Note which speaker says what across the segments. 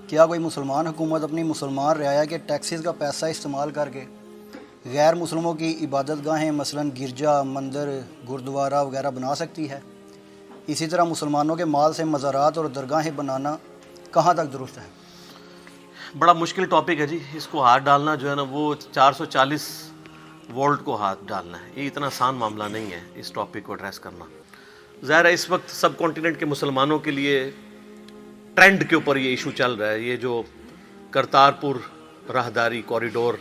Speaker 1: کیا کوئی مسلمان حکومت اپنی مسلمان رعایا کے ٹیکسز کا پیسہ استعمال کر کے غیر مسلموں کی عبادت گاہیں مثلاً گرجا، مندر، گردوارہ وغیرہ بنا سکتی ہے؟ اسی طرح مسلمانوں کے مال سے مزارات اور درگاہیں بنانا کہاں تک درست ہے؟
Speaker 2: بڑا مشکل ٹاپک ہے جی، اس کو ہاتھ ڈالنا جو ہے نا وہ 440 وولٹ کو ہاتھ ڈالنا ہے، یہ اتنا آسان معاملہ نہیں ہے اس ٹاپک کو ایڈریس کرنا۔ ظاہر ہے اس وقت سب کانٹیننٹ کے مسلمانوں کے لیے ٹرینڈ کے اوپر یہ ایشو چل رہا ہے، یہ جو کرتارپور راہداری کوریڈور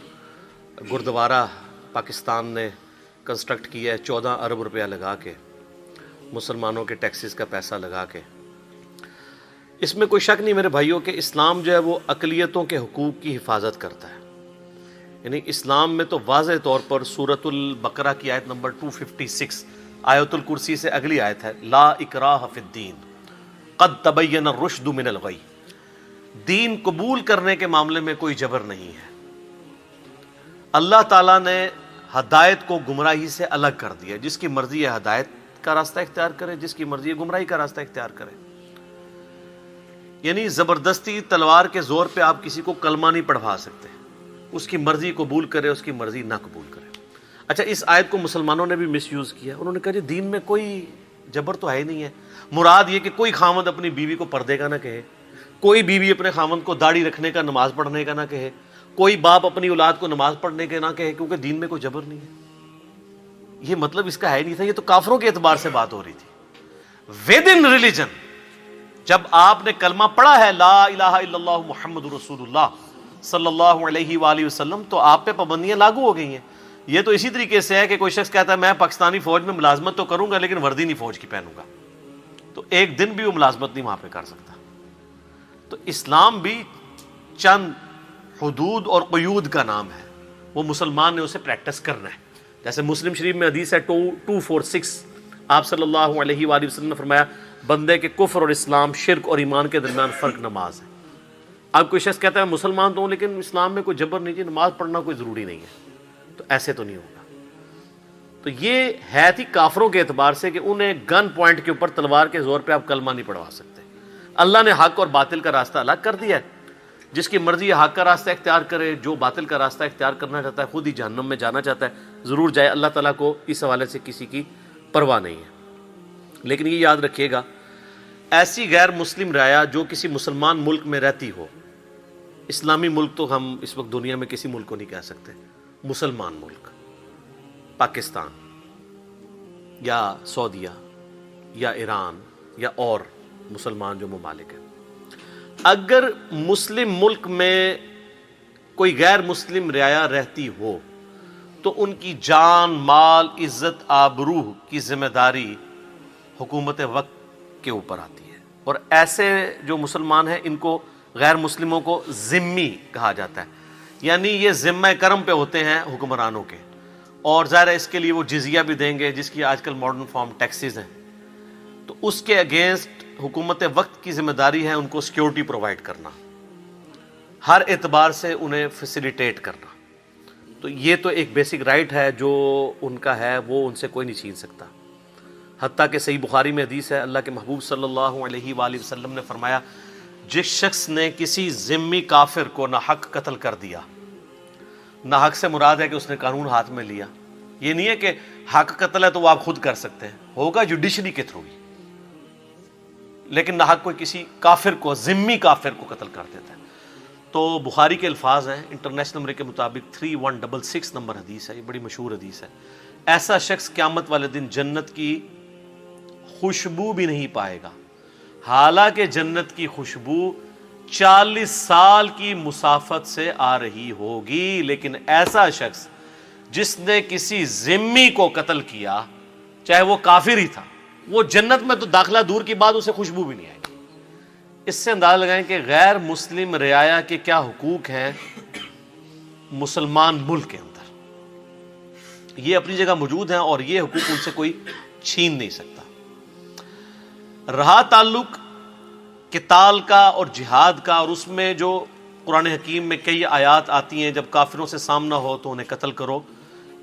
Speaker 2: گردوارہ پاکستان نے کنسٹرکٹ کیا ہے 14 ارب روپیہ لگا کے، مسلمانوں کے ٹیکسز کا پیسہ لگا کے۔ اس میں کوئی شک نہیں میرے بھائیوں کہ اسلام جو ہے وہ اقلیتوں کے حقوق کی حفاظت کرتا ہے، یعنی اسلام میں تو واضح طور پر سورۃ البقرہ کی آیت نمبر 256 آیت الکرسی سے اگلی آیت ہے، لا اکراہ فی الدین قد تبین الرشد من الغی، دین قبول کرنے کے معاملے میں کوئی جبر نہیں ہے۔ اللہ تعالیٰ نے ہدایت کو گمراہی سے الگ کر دیا، جس کی مرضی ہے ہدایت کا راستہ اختیار کرے، جس کی مرضی ہے گمراہی کا راستہ اختیار کرے۔ یعنی زبردستی تلوار کے زور پہ آپ کسی کو کلمہ نہیں پڑھوا سکتے، اس کی مرضی قبول کرے، اس کی مرضی نہ قبول کرے۔ اچھا، اس آیت کو مسلمانوں نے بھی مس یوز کیا، انہوں نے کہا جی دین میں کوئی جبر تو ہے ہی نہیں ہے، مراد یہ کہ کوئی خاوند اپنی بیوی کو پردے کا نہ کہے، کوئی بیوی اپنے خاوند کو داڑھی رکھنے کا، نماز پڑھنے کا نہ کہے، کوئی باپ اپنی اولاد کو نماز پڑھنے کے نہ کہے، کیونکہ دین میں کوئی جبر نہیں ہے۔ یہ مطلب اس کا ہے نہیں تھا، یہ تو کافروں کے اعتبار سے بات ہو رہی تھی۔ ود ان ریلیجن جب آپ نے کلمہ پڑھا ہے لا الہ الا اللہ محمد رسول اللہ صلی اللہ علیہ وآلہ وسلم، تو آپ پہ پابندیاں لاگو ہو گئی ہیں۔ یہ تو اسی طریقے سے ہے کہ کوئی شخص کہتا ہے میں پاکستانی فوج میں ملازمت تو کروں گا لیکن وردی نہیں فوج کی پہنوں گا، تو ایک دن بھی وہ ملازمت نہیں وہاں پہ کر سکتا۔ تو اسلام بھی چند حدود اور قیود کا نام ہے، وہ مسلمان نے اسے پریکٹس کرنا ہے۔ جیسے مسلم شریف میں حدیث ہے 246، آپ صلی اللہ علیہ وآلہ وسلم نے فرمایا بندے کے کفر اور اسلام، شرک اور ایمان کے درمیان فرق نماز ہے۔ اب کوئی شخص کہتا ہے مسلمان تو ہوں لیکن اسلام میں کوئی جبر نہیں جی، نماز پڑھنا کوئی ضروری نہیں ہے، تو ایسے تو نہیں ہوگا۔ تو یہ ہے تھی کافروں کے اعتبار سے کہ انہیں گن پوائنٹ کے اوپر تلوار کے زور پہ آپ کلمہ نہیں پڑھوا سکتے۔ اللہ نے حق اور باطل کا راستہ الگ کر دیا ہے، جس کی مرضی حق کا راستہ اختیار کرے، جو باطل کا راستہ اختیار کرنا چاہتا ہے خود ہی جہنم میں جانا چاہتا ہے، ضرور جائے، اللہ تعالیٰ کو اس حوالے سے کسی کی پرواہ نہیں ہے۔ لیکن یہ یاد رکھیے گا، ایسی غیر مسلم رعایا جو کسی مسلمان ملک میں رہتی ہو، اسلامی ملک تو ہم اس وقت دنیا میں کسی ملک کو نہیں کہہ سکتے، مسلمان ملک، پاکستان یا سعودیہ یا ایران یا اور مسلمان جو ممالک ہیں، اگر مسلم ملک میں کوئی غیر مسلم رعایا رہتی ہو تو ان کی جان، مال، عزت، آبرو کی ذمہ داری حکومت وقت کے اوپر آتی ہے، اور ایسے جو مسلمان ہیں ان کو غیر مسلموں کو ذمی کہا جاتا ہے، یعنی یہ ذمہ کرم پہ ہوتے ہیں حکمرانوں کے، اور ظاہر ہے اس کے لیے وہ جزیہ بھی دیں گے جس کی آج کل ماڈرن فارم ٹیکسز ہیں، تو اس کے اگینسٹ حکومت وقت کی ذمہ داری ہے ان کو سیکیورٹی پرووائڈ کرنا، ہر اعتبار سے انہیں فیسیلیٹیٹ کرنا۔ تو یہ تو ایک بیسک رائٹ ہے جو ان کا ہے، وہ ان سے کوئی نہیں چھین سکتا۔ حتیٰ کہ صحیح بخاری میں حدیث ہے، اللہ کے محبوب صلی اللہ علیہ وآلہ وسلم نے فرمایا جس شخص نے کسی ذمی کافر کو ناحق قتل کر دیا، ناحق سے مراد ہے کہ اس نے قانون ہاتھ میں لیا، یہ نہیں ہے کہ حق قتل ہے تو وہ آپ خود کر سکتے ہیں، ہوگا جوڈیشلی کے تھرو ہی، لیکن ناحق کوئی کسی کافر کو، ذمی کافر کو قتل کر دیتا ہے، تو بخاری کے الفاظ ہیں، انٹرنیشنل نمبر کے مطابق 3166 نمبر حدیث ہے، یہ بڑی مشہور حدیث ہے، ایسا شخص قیامت والے دن جنت کی خوشبو بھی نہیں پائے گا، حالانکہ جنت کی خوشبو 40 سال کی مسافت سے آ رہی ہوگی، لیکن ایسا شخص جس نے کسی ذمی کو قتل کیا، چاہے وہ کافر ہی تھا، وہ جنت میں تو داخلہ دور کی بات، اسے خوشبو بھی نہیں آئے گی۔ اس سے اندازہ لگائیں کہ غیر مسلم رعایا کے کیا حقوق ہیں مسلمان ملک کے اندر، یہ اپنی جگہ موجود ہیں اور یہ حقوق ان سے کوئی چھین نہیں سکتا۔ رہا تعلق قتال کا اور جہاد کا، اور اس میں جو قرآن حکیم میں کئی آیات آتی ہیں جب کافروں سے سامنا ہو تو انہیں قتل کرو،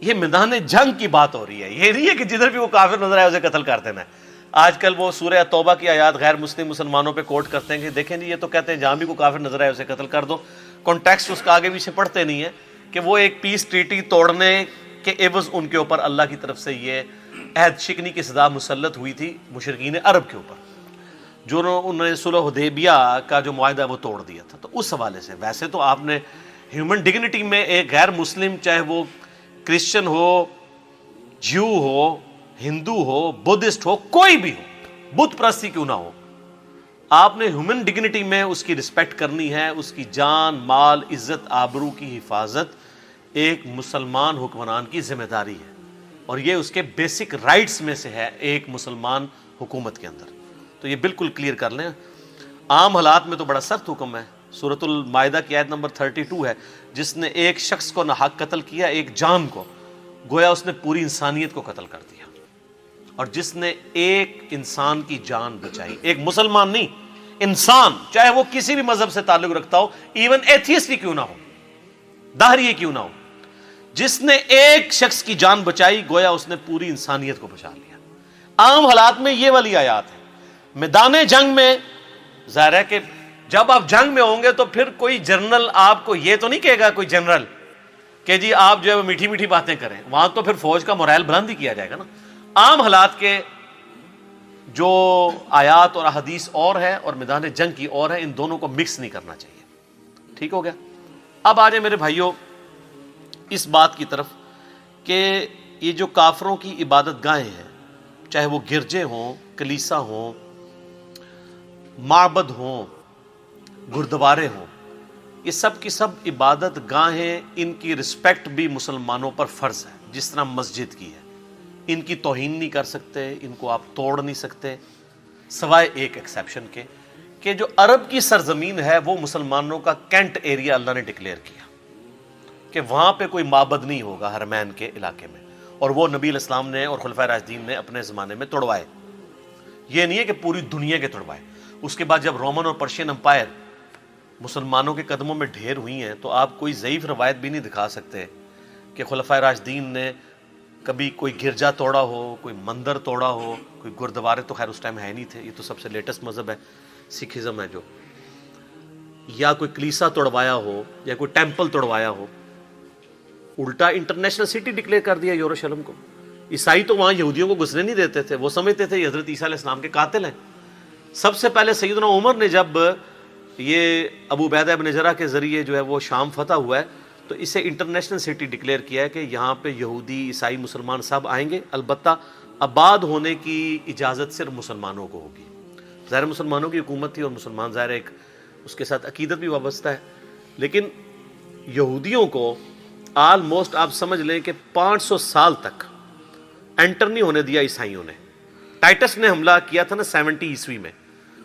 Speaker 2: یہ میدان جنگ کی بات ہو رہی ہے، یہ نہیں ہے کہ جدھر بھی وہ کافر نظر آئے اسے قتل کر دینا ہے۔ آج کل وہ سورہ توبہ کی آیات غیر مسلم مسلمانوں پہ کوٹ کرتے ہیں کہ دیکھیں جی یہ تو کہتے ہیں جہاں بھی کوئی کافر نظر آئے اسے قتل کر دو. کانٹیکسٹ اس کا آگے پیچھے پڑھتے نہیں ہے کہ وہ ایک پیس ٹریٹی توڑنے کے عوض ان کے اوپر اللہ کی طرف سے یہ عہد شکنی کی سزا مسلط ہوئی تھی مشرکین عرب کے اوپر، جو انہوں نے صلح حدیبیہ کا جو معاہدہ وہ توڑ دیا تھا. تو اس حوالے سے ویسے تو آپ نے ہیومن ڈگنیٹی میں ایک غیر مسلم، چاہے وہ کرسچن ہو، جیو ہو، ہندو ہو، بدھسٹ ہو، کوئی بھی ہو، بت پرستی کیوں نہ ہو، آپ نے ہیومن ڈگنیٹی میں اس کی رسپیکٹ کرنی ہے. اس کی جان، مال، عزت، آبرو کی حفاظت ایک مسلمان حکمران کی ذمہ داری ہے، اور یہ اس کے بیسک رائٹس میں سے ہے ایک مسلمان حکومت کے اندر. تو یہ بالکل کلیئر کر لیں. عام حالات میں تو بڑا سخت حکم ہے. سورۃ المائدہ کی آیت نمبر 32 ہے، جس نے ایک شخص کو ناحق قتل کیا، ایک جان کو، گویا اس نے پوری انسانیت کو قتل کر دیا. اور جس نے ایک انسان کی جان بچائی، ایک مسلمان نہیں، انسان، چاہے وہ کسی بھی مذہب سے تعلق رکھتا ہو، ایون ایتھیسٹ ہی کیوں نہ ہو، داہری کیوں نہ ہو، جس نے ایک شخص کی جان بچائی گویا اس نے پوری انسانیت کو بچا لیا. عام حالات میں یہ والی آیات ہے. میدان جنگ میں ظاہر ہے کہ جب آپ جنگ میں ہوں گے تو پھر کوئی جنرل آپ کو یہ تو نہیں کہے گا، کوئی جنرل کہ جی آپ جو ہے میٹھی میٹھی باتیں کریں. وہاں تو پھر فوج کا مورائل بلند ہی کیا جائے گا نا. عام حالات کے جو آیات اور احادیث اور ہے اور میدان جنگ کی اور ہے، ان دونوں کو مکس نہیں کرنا چاہیے. ٹھیک ہو گیا؟ اب آ جائیں میرے بھائیوں اس بات کی طرف کہ یہ جو کافروں کی عبادت گاہیں ہیں، چاہے وہ گرجے ہوں، کلیسا ہوں، معبد ہوں، گردوارے ہوں، یہ سب کی سب عبادت گاہیں، ان کی رسپیکٹ بھی مسلمانوں پر فرض ہے، جس طرح مسجد کی ہے. ان کی توہین نہیں کر سکتے، ان کو آپ توڑ نہیں سکتے، سوائے ایک ایکسیپشن کے کہ جو عرب کی سرزمین ہے وہ مسلمانوں کا کینٹ ایریا اللہ نے ڈکلیئر کیا کہ وہاں پہ کوئی معبد نہیں ہوگا حرمین کے علاقے میں، اور وہ نبی علیہ السلام نے اور خلفائے راشدین نے اپنے زمانے میں توڑوائے. یہ نہیں ہے کہ پوری دنیا کے توڑوائے. اس کے بعد جب رومن اور پرشین امپائر مسلمانوں کے قدموں میں ڈھیر ہوئی ہیں تو آپ کوئی ضعیف روایت بھی نہیں دکھا سکتے کہ خلفائے راشدین نے کبھی کوئی گرجا توڑا ہو، کوئی مندر توڑا ہو، کوئی گردوارے تو خیر اس ٹائم ہے نہیں تھے، یہ تو سب سے لیٹسٹ مذہب ہے، سکھزم ہے جو، یا کوئی کلیسا توڑوایا ہو یا کوئی ٹیمپل توڑوایا ہو. الٹا انٹرنیشنل سٹی ڈکلیئر کر دیا یروشلم کو. عیسائی تو وہاں یہودیوں کو گھسنے نہیں دیتے تھے، وہ سمجھتے تھے یہ حضرت عیسیٰ علیہ السلام کے قاتل ہیں. سب سے پہلے سیدنا عمر نے جب یہ ابو عبیدہ ابن جرح کے ذریعے جو ہے وہ شام فتح ہوا ہے تو اسے انٹرنیشنل سٹی ڈکلیئر کیا ہے کہ یہاں پہ یہودی، عیسائی، مسلمان سب آئیں گے، البتہ آباد ہونے کی اجازت صرف مسلمانوں کو ہوگی. ظاہر مسلمانوں کی حکومت تھی اور مسلمان ظاہر ایک اس کے ساتھ عقیدت بھی وابستہ ہے، لیکن یہودیوں کو آلموسٹ آپ سمجھ لیں کہ 500 سال تک انٹر نہیں ہونے دیا عیسائیوں نے. ٹائٹس نے حملہ کیا تھا نا 70 عیسوی میں،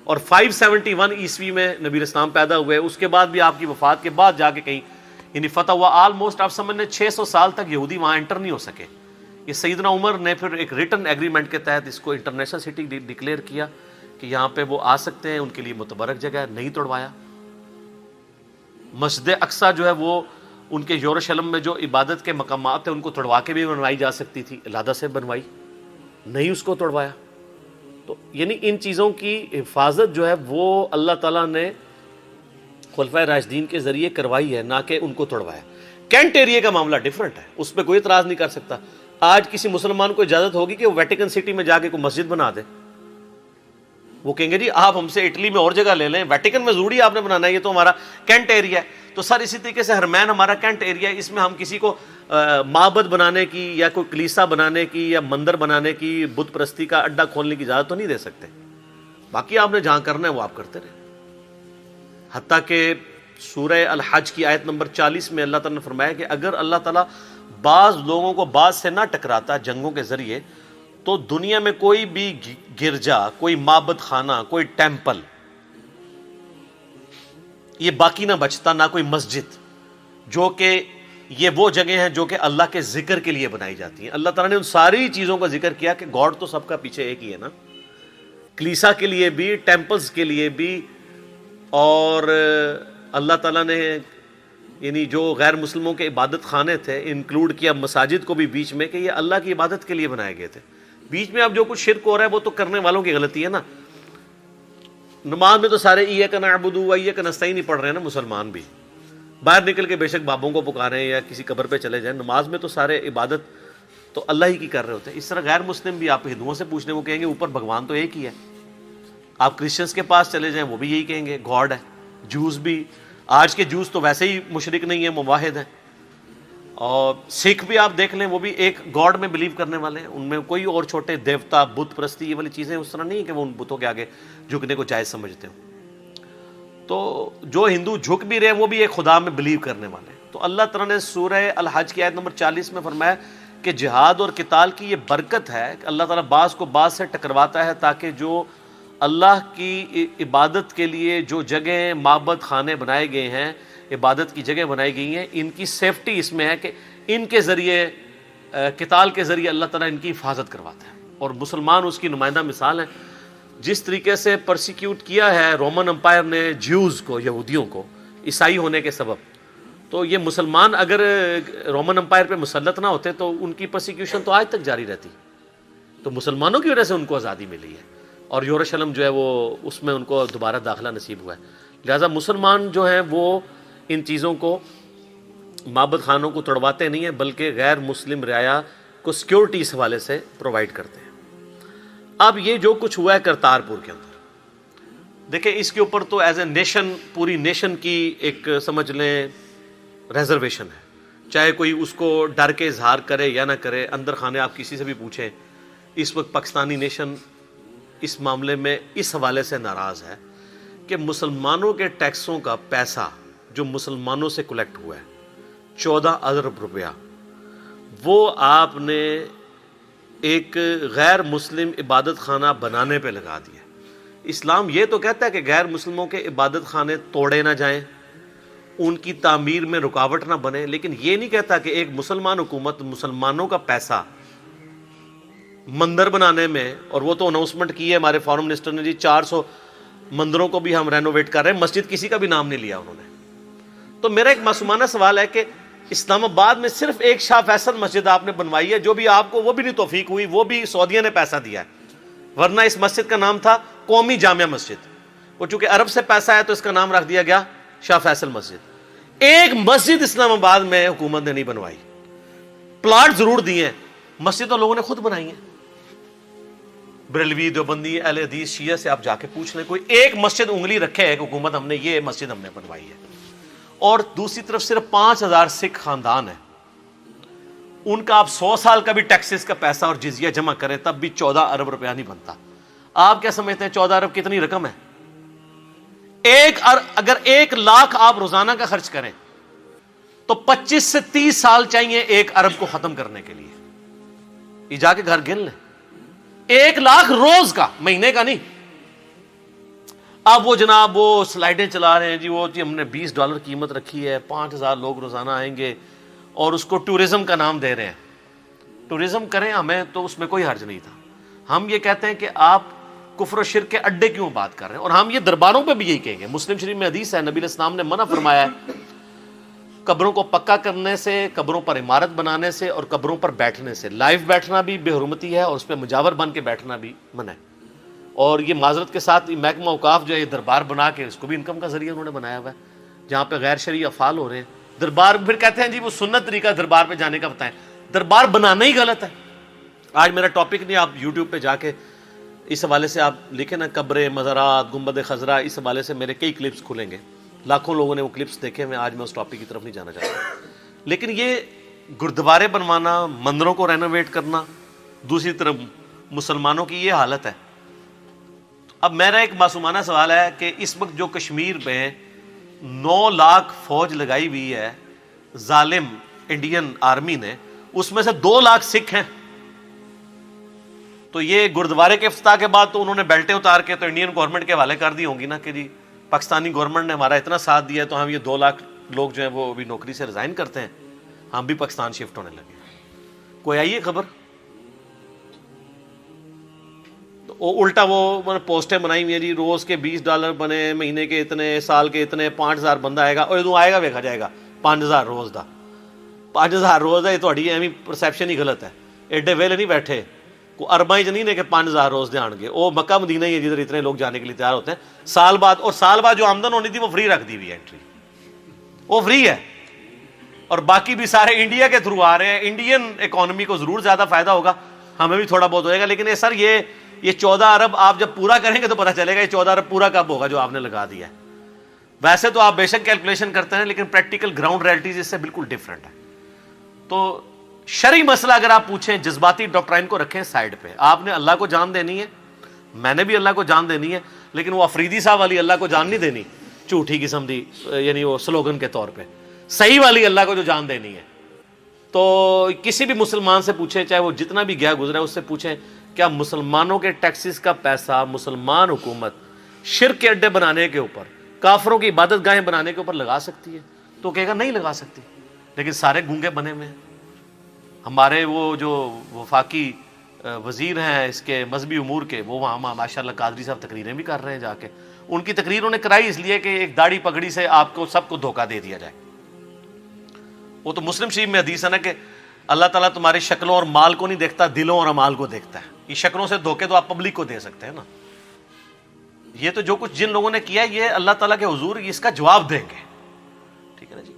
Speaker 2: اور 571 عیسوی میں نبی اسلام پیدا ہوئے. اس کے بعد بھی آپ کی وفات کے بعد جا کے کہیں یعنی فتح ہوا. آلموسٹ آپ سمجھ لیں 600 سال تک یہودی وہاں انٹر نہیں ہو سکے. یہ سیدنا عمر نے پھر ایک ریٹن ایگریمنٹ کے تحت اس کو انٹرنیشنل سٹی ڈکلیئر کیا کہ یہاں پہ وہ آ سکتے ہیں، ان کے لیے متبرک جگہ ہے، نہیں توڑوایا. مسجد اقصیٰ جو ہے وہ ان کے یروشلم میں جو عبادت کے مقامات ہیں ان کو توڑوا کے بھی بنوائی جا سکتی تھی، علیحدہ سے بنوائی، نہیں اس کو توڑوایا. تو یعنی ان چیزوں کی حفاظت جو ہے وہ اللہ تعالیٰ نے خلفائے راشدین کے ذریعے کروائی ہے، نہ کہ ان کو توڑوایا. کینٹ ایریا کا معاملہ ڈیفرنٹ ہے، اس پہ کوئی اعتراض نہیں کر سکتا. آج کسی مسلمان کو اجازت ہوگی کہ وہ ویٹیکن سٹی میں جا کے کوئی مسجد بنا دے؟ وہ کہیں گے جی آپ ہم سے اٹلی میں اور جگہ لے لیں، ویٹیکن میں ضروری آپ نے بنانا ہے، یہ تو ہمارا کینٹ ایریا ہے. تو سر اسی طریقے سے حرمین ہمارا کینٹ ایریا ہے، اس میں ہم کسی کو معبد بنانے کی یا کوئی کلیسا بنانے کی یا مندر بنانے کی، بت پرستی کا اڈا کھولنے کی اجازت تو نہیں دے سکتے. باقی آپ نے جہاں کرنا ہے وہ آپ کرتے رہیں. حتیٰ کہ سورہ الحج کی آیت نمبر 40 میں اللہ تعالیٰ نے فرمایا کہ اگر اللہ تعالیٰ بعض لوگوں کو بعض سے نہ ٹکراتا جنگوں کے ذریعے تو دنیا میں کوئی بھی گرجا، کوئی معبد خانہ، کوئی ٹیمپل یہ باقی نہ بچتا، نہ کوئی مسجد، جو کہ یہ وہ جگہ ہیں جو کہ اللہ کے ذکر کے لیے بنائی جاتی ہیں. اللہ تعالیٰ نے ان ساری چیزوں کا ذکر کیا کہ گاڈ تو سب کا پیچھے ایک ہی ہے نا، کلیسا کے لیے بھی، ٹیمپلز کے لیے بھی، اور اللہ تعالیٰ نے یعنی جو غیر مسلموں کے عبادت خانے تھے انکلوڈ کیا مساجد کو بھی بیچ میں کہ یہ اللہ کی عبادت کے لیے بنائے گئے تھے. بیچ میں اب جو کچھ شرک ہو رہا ہے وہ تو کرنے والوں کی غلطی ہے نا. نماز میں تو سارے ایاک نعبد و ایاک نستعین نہیں پڑھ رہے ہیں نا مسلمان بھی. باہر نکل کے بے شک بابوں کو پکاریں یا کسی قبر پہ چلے جائیں, نماز میں تو سارے عبادت تو اللہ ہی کی کر رہے ہوتے ہیں. اس طرح غیر مسلم بھی, آپ ہندوؤں سے پوچھنے وہ کہیں گے اوپر بھگوان تو ایک ہی ہے. آپ کرسچنس کے پاس چلے جائیں وہ بھی یہی کہیں گے گاڈ ہے. جوز بھی, آج کے جوز تو ویسے ہی مشرک نہیں ہیں, موحد ہیں. اور سکھ بھی آپ دیکھ لیں وہ بھی ایک گاڈ میں بلیو کرنے والے ہیں, ان میں کوئی اور چھوٹے دیوتا بت پرستی یہ والی چیزیں اس طرح نہیں ہے کہ وہ ان بتوں کے آگے جھکنے کو جائز سمجھتے ہوں. تو جو ہندو جھک بھی رہے ہیں وہ بھی ایک خدا میں بلیو کرنے والے ہیں. تو اللہ تعالیٰ نے سورہ الحج کی آیت نمبر 40 میں فرمایا کہ جہاد اور قتال کی یہ برکت ہے کہ اللہ تعالیٰ بعض کو بعض سے ٹکرواتا ہے تاکہ جو اللہ کی عبادت کے لیے جو جگہیں معبد خانے بنائے گئے ہیں, عبادت کی جگہ بنائی گئی ہیں, ان کی سیفٹی اس میں ہے کہ ان کے ذریعے قتال کے ذریعے اللہ تعالیٰ ان کی حفاظت کرواتا ہے. اور مسلمان اس کی نمائندہ مثال ہیں. جس طریقے سے پرسیکیوٹ کیا ہے رومن امپائر نے جیوز کو, یہودیوں کو, عیسائی ہونے کے سبب, تو یہ مسلمان اگر رومن امپائر پہ مسلط نہ ہوتے تو ان کی پرسیکیوشن تو آج تک جاری رہتی. تو مسلمانوں کی وجہ سے ان کو آزادی ملی ہے اور یروشلم جو ہے وہ اس میں ان کو دوبارہ داخلہ نصیب ہوا ہے. لہٰذا مسلمان جو ہیں وہ ان چیزوں کو, معبد خانوں کو توڑواتے نہیں ہیں بلکہ غیر مسلم رعایا کو سیکیورٹی اس حوالے سے پرووائڈ کرتے ہیں. اب یہ جو کچھ ہوا ہے کرتارپور کے اندر, دیکھیں اس کے اوپر تو ایز اے نیشن, پوری نیشن کی ایک سمجھ لیں ریزرویشن ہے. چاہے کوئی اس کو ڈر کے اظہار کرے یا نہ کرے, اندر خانے آپ کسی سے بھی پوچھیں, اس وقت پاکستانی نیشن اس معاملے میں اس حوالے سے ناراض ہے کہ مسلمانوں کے ٹیکسوں کا پیسہ جو مسلمانوں سے کلیکٹ ہوا ہے 14 ارب روپیہ, وہ آپ نے ایک غیر مسلم عبادت خانہ بنانے پہ لگا دیا. اسلام یہ تو کہتا ہے کہ غیر مسلموں کے عبادت خانے توڑے نہ جائیں, ان کی تعمیر میں رکاوٹ نہ بنے, لیکن یہ نہیں کہتا کہ ایک مسلمان حکومت مسلمانوں کا پیسہ مندر بنانے میں, اور وہ تو اناؤنسمنٹ کی ہے ہمارے فارم منسٹر نے جی 400 مندروں کو بھی ہم رینوویٹ کر رہے ہیں, مسجد کسی کا بھی نام نہیں لیا انہوں نے. تو میرا ایک معصومانہ سوال ہے کہ اسلام آباد میں صرف ایک شاہ فیصل مسجد آپ نے بنوائی ہے, جو بھی آپ کو وہ بھی نہیں توفیق ہوئی, وہ بھی سعودیہ نے پیسہ دیا ہے, ورنہ اس مسجد کا نام تھا قومی جامعہ مسجد. وہ چونکہ عرب سے پیسہ آیا تو اس کا نام رکھ دیا گیا شاہ فیصل مسجد. ایک مسجد اسلام آباد میں حکومت نے نہیں بنوائی. پلاٹ ضرور دیے ہیں, مسجد تو لوگوں نے خود بنائی ہیں. بریلوی, دیوبندی, اہل حدیث, شیعہ سے آپ جا کے پوچھ لیں, کوئی ایک مسجد انگلی رکھے ہے کہ حکومت ہم نے یہ مسجد ہم نے بنوائی ہے. اور دوسری طرف صرف 5000 سکھ خاندان ہیں, ان کا آپ 100 سال کا بھی ٹیکسز کا پیسہ اور جزیہ جمع کریں تب بھی 14 ارب روپیہ نہیں بنتا. آپ کیا سمجھتے ہیں 14 ارب کتنی رقم ہے؟ اگر 1 لاکھ آپ روزانہ کا خرچ کریں تو 25 سے 30 سال چاہیے 1 ارب کو ختم کرنے کے لیے. یہ جا کے گھر گن لیں, 1 لاکھ روز کا, مہینے کا نہیں. اب وہ جناب وہ سلائیڈیں چلا رہے ہیں جی, وہ جی ہم نے $20 قیمت رکھی ہے, 5000 لوگ روزانہ آئیں گے, اور اس کو ٹورزم کا نام دے رہے ہیں. ٹورزم کریں, ہمیں تو اس میں کوئی حرج نہیں تھا. ہم یہ کہتے ہیں کہ آپ کفر و شرک کے اڈے کیوں بات کر رہے ہیں, اور ہم یہ درباروں پہ بھی یہی کہیں گے. مسلم شریف میں حدیث ہے, نبی علیہ السلام نے منع فرمایا ہے قبروں کو پکا کرنے سے, قبروں پر عمارت بنانے سے, اور قبروں پر بیٹھنے سے. لائیو بیٹھنا بھی بے حرمتی ہے, اور اس پہ مجاور بن کے بیٹھنا بھی منع ہے. اور یہ معذرت کے ساتھ محکمہ اوقاف جو ہے یہ دربار بنا کے اس کو بھی انکم کا ذریعہ انہوں نے بنایا ہوا ہے, جہاں پہ غیر شرعی افعال ہو رہے ہیں. دربار پھر کہتے ہیں جی وہ سنت طریقہ دربار پہ جانے کا بتائیں. دربار بنانا ہی غلط ہے. آج میرا ٹاپک نہیں, آپ یوٹیوب پہ جا کے اس حوالے سے آپ لکھیں نا, قبریں, مزارات, گنبد خضرا, اس حوالے سے میرے کئی کلپس کھلیں گے. لاکھوں لوگوں نے وہ کلپس دیکھے ہوئے. آج میں اس ٹاپک کی طرف نہیں جانا چاہتا. لیکن یہ گردوارے بنوانا, مندروں کو رینوویٹ کرنا, دوسری طرف مسلمانوں کی یہ حالت ہے. اب میرا ایک معصومانہ سوال ہے کہ اس وقت جو کشمیر میں 9 لاکھ فوج لگائی ہوئی ہے ظالم انڈین آرمی نے, اس میں سے 2 لاکھ سکھ ہیں. تو یہ گردوارے کے افتتاح کے بعد تو انہوں نے بیلٹیں اتار کے تو انڈین گورنمنٹ کے حوالے کر دی ہوں گی نا کہ جی پاکستانی گورنمنٹ نے ہمارا اتنا ساتھ دیا ہے تو ہم یہ 2 لاکھ لوگ جو ہیں وہ ابھی نوکری سے ریزائن کرتے ہیں, ہم بھی پاکستان شفٹ ہونے لگے. کوئی آئی ہے خبر؟ الٹا وہ پوسٹیں بنائی ہوئی ہیں جی, روز کے $20 بنے, مہینے کے اتنے, سال کے اتنے, 5000 بندہ آئے گا, اور ادو آئے گا ویکھا جائے گا 5000 روز دا. 5000 روز ہے, یہ تھوڑی ایویں پرسیپشن ہی غلط ہے. ایڈے ویلے نہیں بیٹھے کو ارباں نہیں ہے کہ 5000 روز دے آن گے. وہ مکہ مدینہ ہی ہے جدھر اتنے لوگ جانے کے لیے تیار ہوتے ہیں سال بعد, اور سال بعد جو آمدن ہونی تھی وہ فری رکھ دی ہوئی ہے, انٹری وہ فری ہے, اور باقی بھی سارے انڈیا کے تھرو آ رہے ہیں. انڈین اکانومی کو ضرور زیادہ فائدہ ہوگا, ہمیں بھی تھوڑا بہت ہوئے گا, لیکن سر یہ 14 ارب آپ جب پورا کریں گے تو پتہ چلے گا یہ 14 ارب پورا کب ہوگا جو آپ نے لگا دیا ہے. ویسے تو آپ بے شک کیلکولیشن کرتے ہیں لیکن پریکٹیکل گراؤنڈ ریئلٹیز اس سے بالکل ڈفرینٹ ہے. تو شرعی مسئلہ اگر آپ پوچھیں, جذباتی ڈاکٹرائن کو رکھیں سائڈ پہ. آپ نے اللہ کو جان دینی ہے, میں نے بھی اللہ کو جان دینی ہے, لیکن وہ افریدی صاحب والی اللہ کو جان نہیں دینی جھوٹی قسم دی, یعنی وہ سلوگن کے طور پہ. صحیح والی اللہ کو جو جان دینی ہے. تو کسی بھی مسلمان سے پوچھیں, چاہے وہ جتنا بھی گیا گزرا ہے, اس سے پوچھیں کیا مسلمانوں کے ٹیکسز کا پیسہ مسلمان حکومت شرک کے اڈے بنانے کے اوپر, کافروں کی عبادت گاہیں بنانے کے اوپر لگا سکتی ہے؟ تو کہے گا نہیں لگا سکتی. لیکن سارے گونگے بنے ہوئے ہیں. ہمارے وہ جو وفاقی وزیر ہیں اس کے مذہبی امور کے, وہ وہاں ماشاء اللہ قادری صاحب تقریریں بھی کر رہے ہیں جا کے. ان کی تقریروں نے کرائی اس لیے کہ ایک داڑھی پگڑی سے آپ کو سب کو دھوکہ دے دیا جائے. وہ تو مسلم شریف میں حدیث ہے نا کہ اللہ تعالیٰ تمہاری شکلوں اور مال کو نہیں دیکھتا, دلوں اور اعمال کو دیکھتا ہے. یہ شکلوں سے دھوکے تو آپ پبلک کو دے سکتے ہیں نا. یہ تو جو کچھ جن لوگوں نے کیا یہ اللہ تعالیٰ کے حضور اس کا جواب دیں گے. ٹھیک ہے نا جی.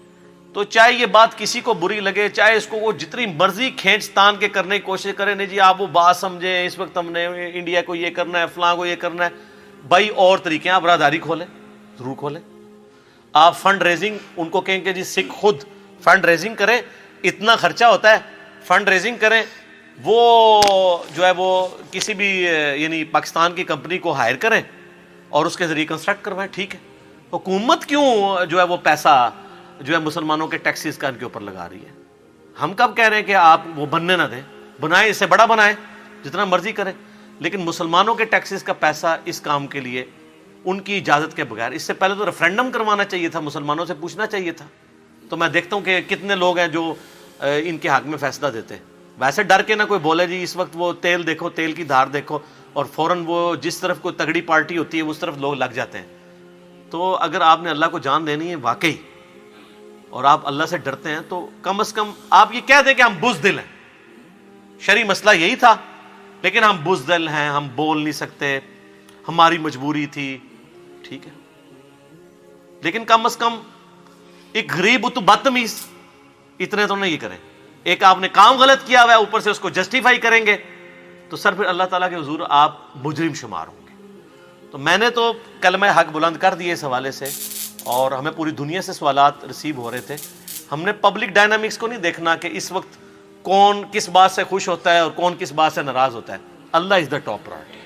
Speaker 2: تو چاہے یہ بات کسی کو بری لگے, چاہے اس کو وہ جتنی مرضی کھینچ تان کے کرنے کی کوشش کرے, نہیں جی آپ وہ بات سمجھیں, اس وقت ہم نے انڈیا کو یہ کرنا ہے, فلاں کو یہ کرنا ہے. بھائی اور طریقے ہیں, آپ برادری کھولیں, ضرور کھولیں. آپ فنڈ ریزنگ ان کو کہیں کہ جی سکھ خود فنڈ ریزنگ کریں, اتنا خرچہ ہوتا ہے, فنڈ ریزنگ کریں. وہ جو ہے وہ کسی بھی یعنی پاکستان کی کمپنی کو ہائر کریں اور اس کے ذریعے کنسٹرکٹ کروائیں. ٹھیک ہے, حکومت کیوں جو ہے وہ پیسہ جو ہے مسلمانوں کے ٹیکسز کا ان کے اوپر لگا رہی ہے؟ ہم کب کہہ رہے ہیں کہ آپ وہ بننے نہ دیں, بنائیں, اس سے بڑا بنائیں, جتنا مرضی کریں, لیکن مسلمانوں کے ٹیکسز کا پیسہ اس کام کے لیے ان کی اجازت کے بغیر, اس سے پہلے تو ریفرینڈم کروانا چاہیے تھا, مسلمانوں سے پوچھنا چاہیے تھا. تو میں دیکھتا ہوں کہ کتنے لوگ ہیں جو ان کے حق میں فیصلہ دیتے ہیں. ویسے ڈر کے نہ کوئی بولے جی اس وقت وہ تیل دیکھو, تیل کی دھار دیکھو, اور فوراً وہ جس طرف کوئی تگڑی پارٹی ہوتی ہے اس طرف لوگ لگ جاتے ہیں. تو اگر آپ نے اللہ کو جان دینی ہے واقعی, اور آپ اللہ سے ڈرتے ہیں, تو کم از کم آپ یہ کہہ دیں کہ ہم بزدل ہیں. شرعی مسئلہ یہی تھا, لیکن ہم بزدل ہیں, ہم بول نہیں سکتے, ہماری مجبوری تھی. ٹھیک ہے, لیکن کم از کم ایک غریب تو بدتمیز اتنے تو نہیں کریں. ایک آپ نے کام غلط کیا ہوا ہے, اوپر سے اس کو جسٹیفائی کریں گے, تو سر پھر اللہ تعالیٰ کے حضور آپ مجرم شمار ہوں گے. تو میں نے تو کلمہ حق بلند کر دیے اس حوالے سے, اور ہمیں پوری دنیا سے سوالات ریسیو ہو رہے تھے. ہم نے پبلک ڈائنامکس کو نہیں دیکھنا کہ اس وقت کون کس بات سے خوش ہوتا ہے اور کون کس بات سے ناراض ہوتا ہے. اللہ از دا ٹاپ پرائورٹی.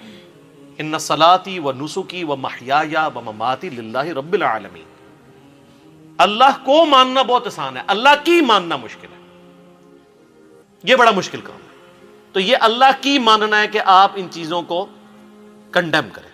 Speaker 2: ان صلاتی و نسکی و محیای و مماتی للہ رب العالمین. اللہ کو ماننا بہت آسان ہے, اللہ کی ماننا مشکل ہے, یہ بڑا مشکل کام ہے. تو یہ اللہ کی ماننا ہے کہ آپ ان چیزوں کو کنڈیم کریں.